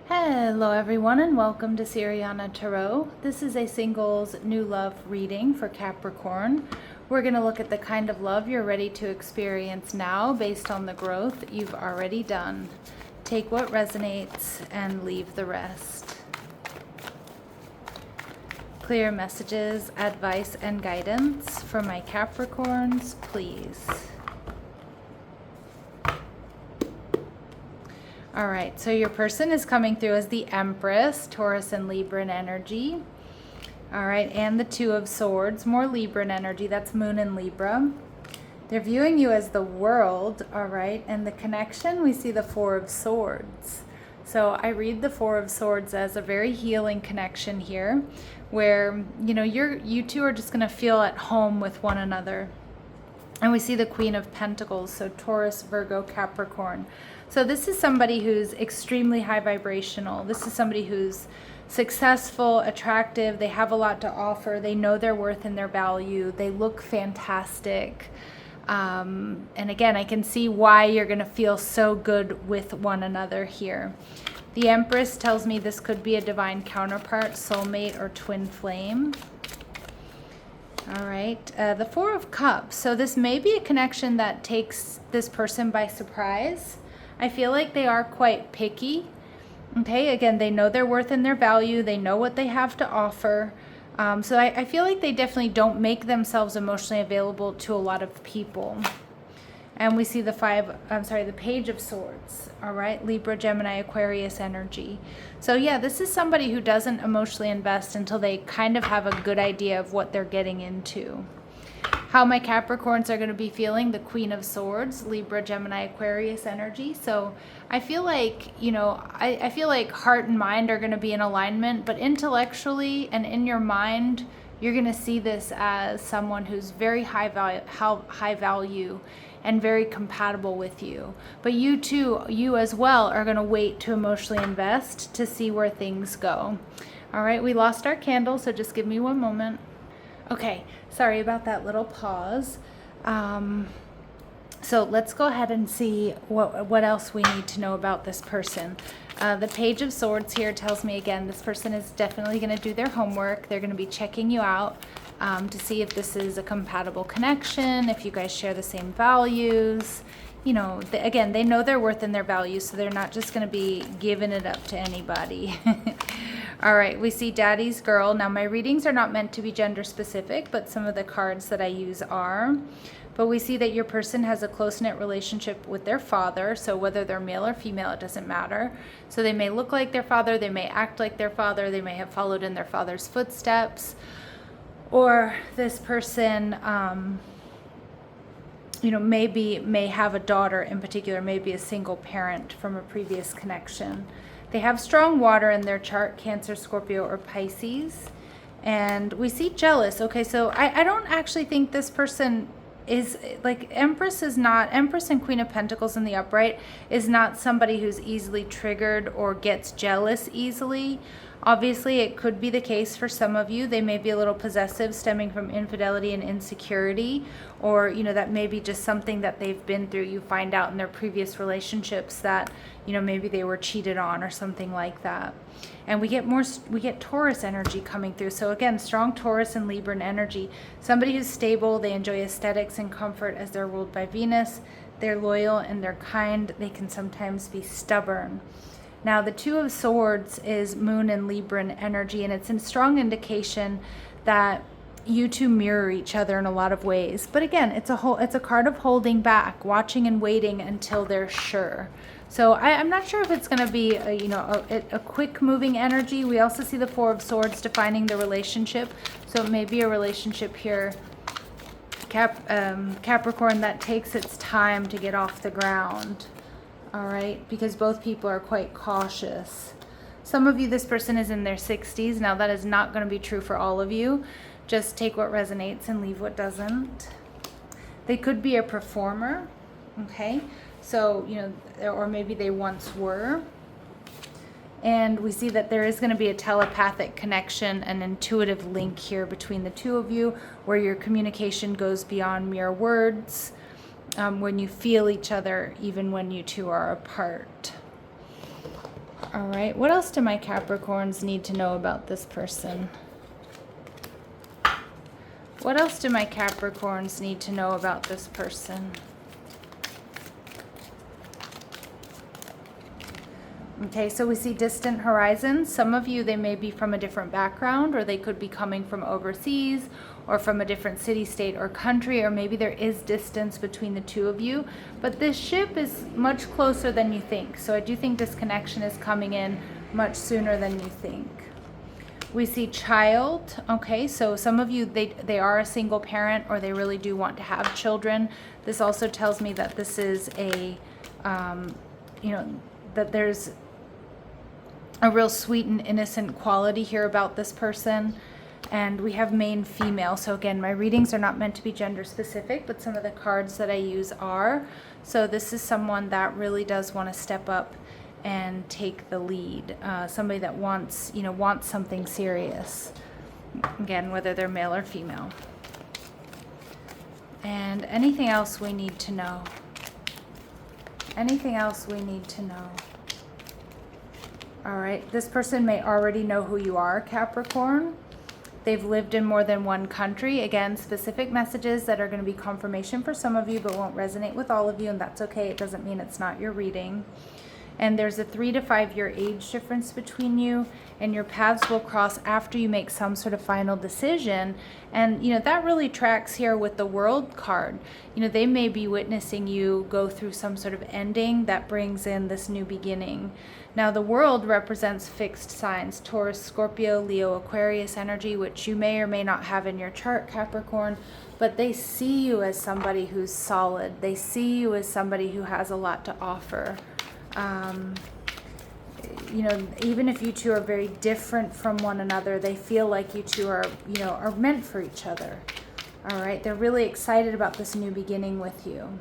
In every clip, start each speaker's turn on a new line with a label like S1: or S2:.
S1: Hello everyone and welcome to Siriana Tarot. This is a singles new love reading for Capricorn. We're going to look at the kind of love you're ready to experience now based on the growth you've already done. Take what resonates and leave the rest. Clear messages, advice, and guidance for my Capricorns, please. All right, so your person is coming through as the Empress, Taurus and Libran energy. All right, and the Two of Swords, more Libran energy, that's Moon and Libra. They're viewing you as the World, all right, and the connection, we see the Four of Swords. So I read the Four of Swords as a very healing connection here, where, you two are just gonna feel at home with one another. And we see the Queen of Pentacles, so Taurus, Virgo, Capricorn. So this is somebody who's extremely high vibrational. This is somebody who's successful, attractive, they have a lot to offer, they know their worth and their value, they look fantastic. And again, I can see why you're going to feel so good with one another here. The Empress tells me this could be a divine counterpart, soulmate, or twin flame. All right, the Four of Cups. So this may be a connection that takes this person by surprise. I feel like they are quite picky. Okay, again, they know their worth and their value. They know what they have to offer. So I feel like they definitely don't make themselves emotionally available to a lot of people. And we see the Page of Swords, all right? Libra, Gemini, Aquarius energy. So yeah, this is somebody who doesn't emotionally invest until they kind of have a good idea of what they're getting into. How my Capricorns are going to be feeling, the Queen of Swords, Libra, Gemini, Aquarius energy. So I feel like, I feel like heart and mind are going to be in alignment, but intellectually and in your mind, you're going to see this as someone who's very high value and very compatible with you. But you as well are going to wait to emotionally invest to see where things go. All right, we lost our candle, so just give me one moment. Okay, sorry about that little pause. So let's go ahead and see what else we need to know about this person. The Page of Swords here tells me, again, this person is definitely going to do their homework. They're going to be checking you out to see if this is a compatible connection, if you guys share the same values. Again, they know their worth and their values, so they're not just going to be giving it up to anybody. All right, we see Daddy's Girl. Now, my readings are not meant to be gender specific, but some of the cards that I use are. But we see that your person has a close-knit relationship with their father, so whether they're male or female, it doesn't matter. So they may look like their father, they may act like their father, they may have followed in their father's footsteps, or this person, may have a daughter in particular, maybe a single parent from a previous connection. They have strong water in their chart, Cancer, Scorpio, or Pisces. And we see jealous. Okay, so I don't actually think this person is, like, Empress and Queen of Pentacles in the upright is not somebody who's easily triggered or gets jealous easily. Obviously, it could be the case for some of you. They may be a little possessive, stemming from infidelity and insecurity, or, that may be just something that they've been through. You find out in their previous relationships that, maybe they were cheated on or something like that. And we get Taurus energy coming through. So again, strong Taurus and Libran energy. Somebody who's stable, they enjoy aesthetics and comfort as they're ruled by Venus. They're loyal and they're kind. They can sometimes be stubborn. Now, the Two of Swords is Moon and Libran energy, and it's a strong indication that you two mirror each other in a lot of ways. But again, it's a card of holding back, watching and waiting until they're sure. So I'm not sure if it's going to be a quick moving energy. We also see the Four of Swords defining the relationship. So it may be a relationship here, Capricorn, that takes its time to get off the ground. All right, because both people are quite cautious. Some of you, this person is in their 60s. Now, that is not going to be true for all of you. Just take what resonates and leave what doesn't. They could be a performer, okay? So, or maybe they once were. And we see that there is going to be a telepathic connection, an intuitive link here between the two of you, where your communication goes beyond mere words. When you feel each other, even when you two are apart. All right, what else do my Capricorns need to know about this person? What else do my Capricorns need to know about this person? Okay, so we see distant horizons. Some of you, they may be from a different background, or they could be coming from overseas or from a different city, state, or country, or maybe there is distance between the two of you. But this ship is much closer than you think. So I do think this connection is coming in much sooner than you think. We see child. Okay, so some of you, they are a single parent, or they really do want to have children. This also tells me that this is a, that there's a real sweet and innocent quality here about this person. And we have main female. So again, my readings are not meant to be gender specific, but some of the cards that I use are. So this is someone that really does want to step up and take the lead. Somebody that wants something serious. Again, whether they're male or female. And anything else we need to know? Anything else we need to know? All right, this person may already know who you are, Capricorn. They've lived in more than one country. Again, specific messages that are going to be confirmation for some of you, but won't resonate with all of you, and that's okay. It doesn't mean it's not your reading. And there's a 3 to 5 year age difference between you, and your paths will cross after you make some sort of final decision. And that really tracks here with the World card. They may be witnessing you go through some sort of ending that brings in this new beginning. Now the World represents fixed signs: Taurus, Scorpio, Leo, Aquarius energy, which you may or may not have in your chart, Capricorn. But they see you as somebody who's solid. They see you as somebody who has a lot to offer. Even if you two are very different from one another, they feel like you two are meant for each other. All right, they're really excited about this new beginning with you.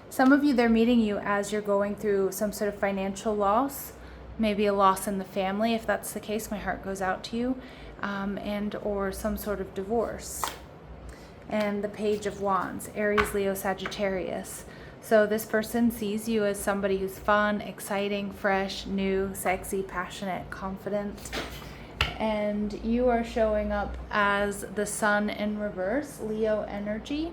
S1: Some of you, they're meeting you as you're going through some sort of financial loss, maybe a loss in the family. If that's the case, my heart goes out to you, and or some sort of divorce. And the Page of Wands, Aries, Leo, Sagittarius. So this person sees you as somebody who's fun, exciting, fresh, new, sexy, passionate, confident. And you are showing up as the Sun in reverse, Leo energy.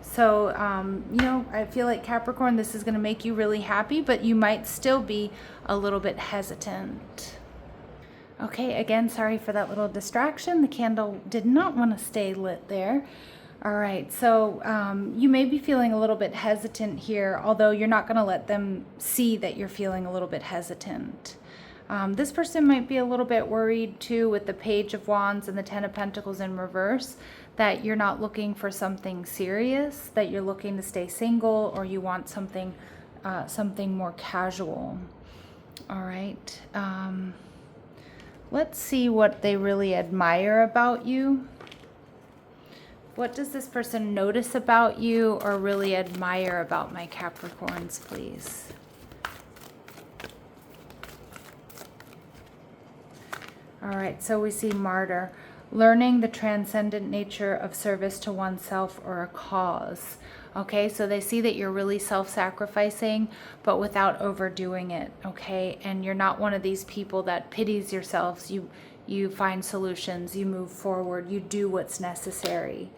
S1: So, I feel like Capricorn, this is going to make you really happy, but you might still be a little bit hesitant. Okay, again, sorry for that little distraction. The candle did not want to stay lit there. All right, so you may be feeling a little bit hesitant here, although you're not going to let them see that you're feeling a little bit hesitant. This person might be a little bit worried too with the Page of Wands and the Ten of Pentacles in reverse, that you're not looking for something serious, that you're looking to stay single, or you want something more casual. All right, let's see what they really admire about you. What does this person notice about you or really admire about my Capricorns, please? All right, so we see Martyr, learning the transcendent nature of service to oneself or a cause. Okay, so they see that you're really self-sacrificing, but without overdoing it, okay? And you're not one of these people that pities yourselves. You find solutions, you move forward, you do what's necessary.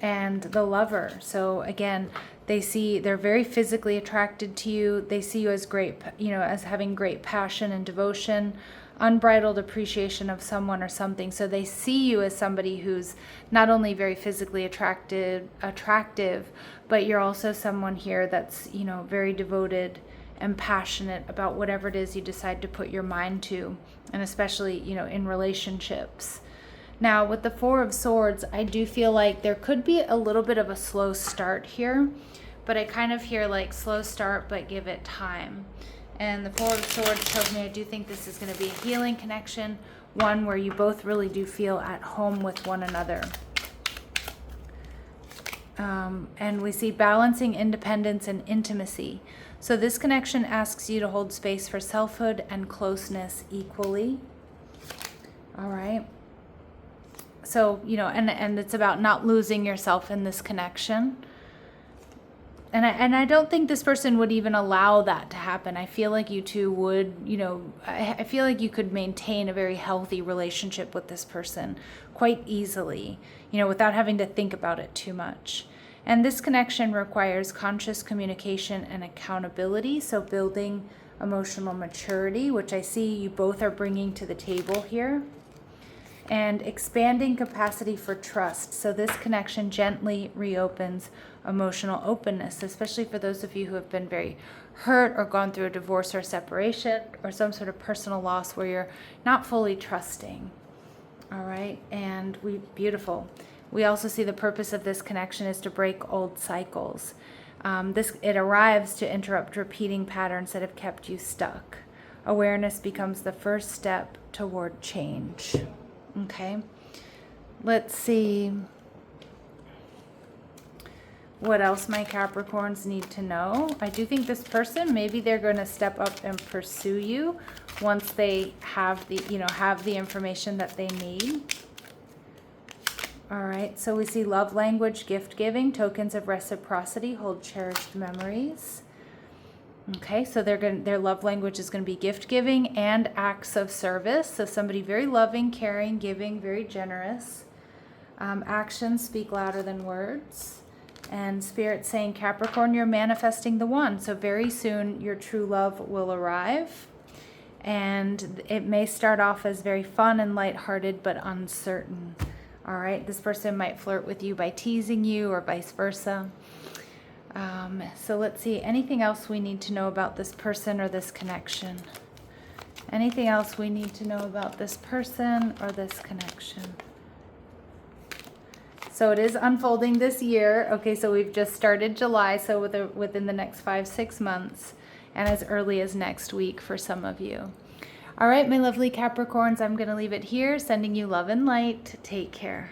S1: And the Lover, so again, they're very physically attracted to you. They see you as great, as having great passion and devotion, unbridled appreciation of someone or something. So they see you as somebody who's not only very physically attractive, but you're also someone here that's, very devoted and passionate about whatever it is you decide to put your mind to, and especially, in relationships. Now, with the Four of Swords, I do feel like there could be a little bit of a slow start here, but I kind of hear like slow start, but give it time. And the Four of Swords tells me I do think this is going to be a healing connection, one where you both really do feel at home with one another. And we see balancing independence and intimacy. So this connection asks you to hold space for selfhood and closeness equally. All right. So, and it's about not losing yourself in this connection. And I don't think this person would even allow that to happen. I feel like you two would, I feel like you could maintain a very healthy relationship with this person quite easily, without having to think about it too much. And this connection requires conscious communication and accountability. So building emotional maturity, which I see you both are bringing to the table here. And expanding capacity for trust. So this connection gently reopens emotional openness, especially for those of you who have been very hurt or gone through a divorce or separation or some sort of personal loss where you're not fully trusting. All right, and beautiful. We also see the purpose of this connection is to break old cycles. It arrives to interrupt repeating patterns that have kept you stuck. Awareness becomes the first step toward change. Okay, let's see what else my Capricorns need to know. I do think this person, maybe they're going to step up and pursue you once they have the information that they need. All right, so we see love language, gift giving, tokens of reciprocity, hold cherished memories. Okay, so their love language is going to be gift giving and acts of service. So somebody very loving, caring, giving, very generous. Actions speak louder than words. And Spirit saying, Capricorn, you're manifesting the one. So very soon your true love will arrive. And it may start off as very fun and lighthearted, but uncertain. All right, this person might flirt with you by teasing you or vice versa. So let's see, anything else we need to know about this person or this connection? Anything else we need to know about this person or this connection? So it is unfolding this year. Okay, so we've just started July, so within the next 5-6 months, and as early as next week for some of you. All right, my lovely Capricorns, I'm going to leave it here, sending you love and light. Take care.